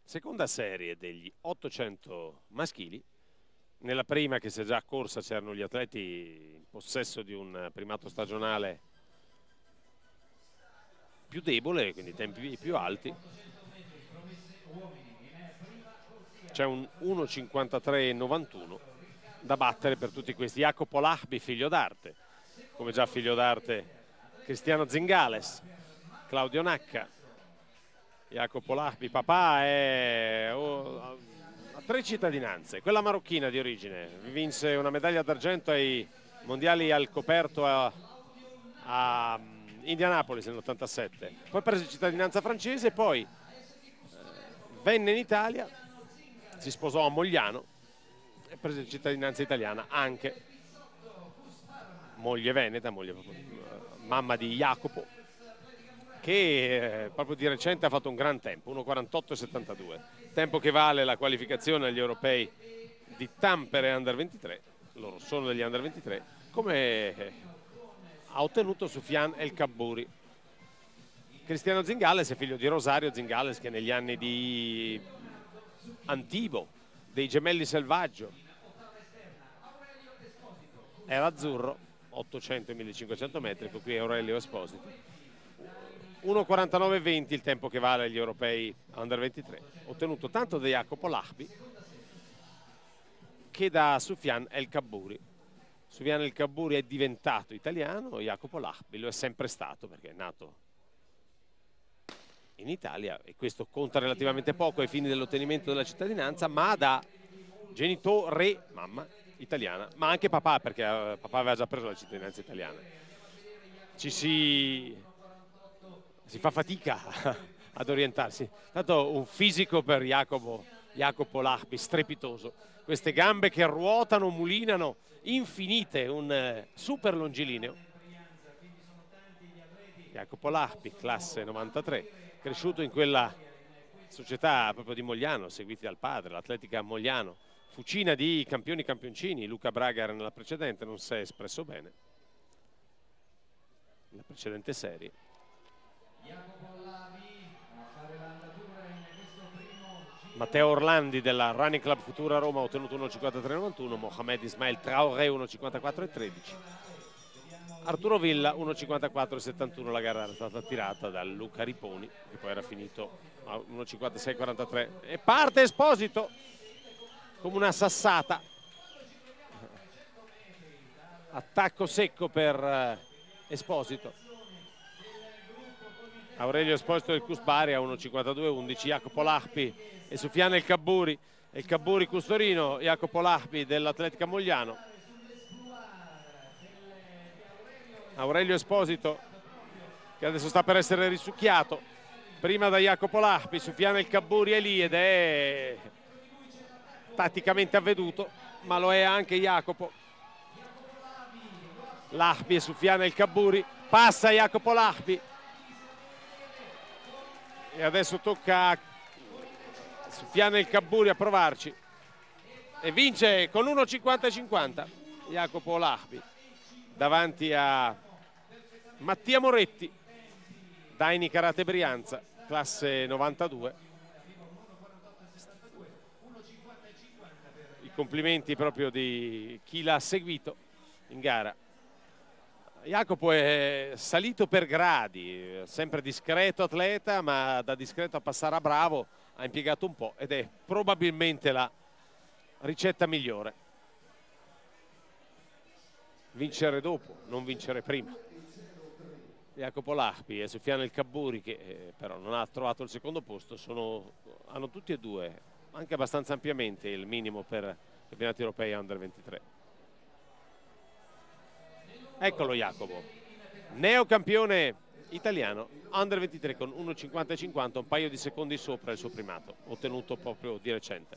Seconda serie degli 800 maschili. Nella prima, che si è già corsa, c'erano gli atleti in possesso di un primato stagionale più debole, quindi tempi più alti. C'è un 1.53.91 da battere per tutti questi. Jacopo Lahbi, figlio d'arte, come già figlio d'arte Cristiano Zingales, Claudio Nacca. Jacopo Lahbi, papà ha 3 cittadinanze, quella marocchina di origine, vinse una medaglia d'argento ai mondiali al coperto a Indianapolis nell'87, poi prese cittadinanza francese, poi venne in Italia, si sposò a Mogliano e prese cittadinanza italiana anche, moglie veneta, mamma di Jacopo, che proprio di recente ha fatto un gran tempo, 1.48.72, tempo che vale la qualificazione agli europei di Tampere Under 23, loro sono degli Under 23, come ha ottenuto Soufiane El Kabbouri. Cristiano Zingales è figlio di Rosario Zingales, che negli anni di Antibo, dei Gemelli Selvaggio, era azzurro, 800 e 1500 metri, con qui Aurelio Esposito. 1.49.20 il tempo che vale agli europei Under 23, ottenuto tanto da Jacopo Lahbi che da Soufiane El Kabbouri. Soufiane El Kabbouri è diventato italiano, Jacopo Lahbi lo è sempre stato perché è nato in Italia, e questo conta relativamente poco ai fini dell'ottenimento della cittadinanza, ma da genitore, mamma italiana, ma anche papà, perché papà aveva già preso la cittadinanza italiana. Si fa fatica ad orientarsi. Tanto un fisico per Jacopo Lahbi strepitoso, queste gambe che ruotano, mulinano, infinite, un super longilineo. Jacopo Lahbi, classe 93, cresciuto in quella società proprio di Mogliano, seguiti dal padre, l'Atletica Mogliano, fucina di campioni campioncini. Luca Braga era nella precedente, non si è espresso bene nella precedente serie. Matteo Orlandi della Running Club Futura Roma ha ottenuto 1.53.91, Mohamed Ismail Traoré 1.54.13, Arturo Villa 1.54.71. La gara era stata tirata da Luca Riponi, che poi era finito a 1.56.43, e parte Esposito come una sassata, attacco secco per Esposito. Aurelio Esposito del Cus Bari a 1.52.11, Jacopo Lahbi e Soufiane El Kabbouri. El Kabbouri Custorino, Jacopo Lahbi dell'Atletica Mogliano. Aurelio Esposito, che adesso sta per essere risucchiato, prima da Jacopo Lahbi. Soufiane El Kabbouri è lì ed è tatticamente avveduto, ma lo è anche Jacopo. Lahbi e Soufiane El Kabbouri, passa Jacopo Lahbi. E adesso tocca a Soufiane El Kabbouri a provarci. E vince con 1.50.50 Jacopo Lahbi davanti a Mattia Moretti, Daini Karate Brianza, classe 92. I complimenti proprio di chi l'ha seguito in gara. Jacopo è salito per gradi, sempre discreto atleta, ma da discreto a passare a bravo ha impiegato un po' ed è probabilmente la ricetta migliore. Vincere dopo, non vincere prima. Jacopo Lahbi e Soufiane El Kabbouri, che però non ha trovato il secondo posto, hanno tutti e due anche abbastanza ampiamente il minimo per i campionati europei Under 23. Eccolo Jacopo, neocampione italiano Under 23 con 1.50.50, un paio di secondi sopra il suo primato, ottenuto proprio di recente.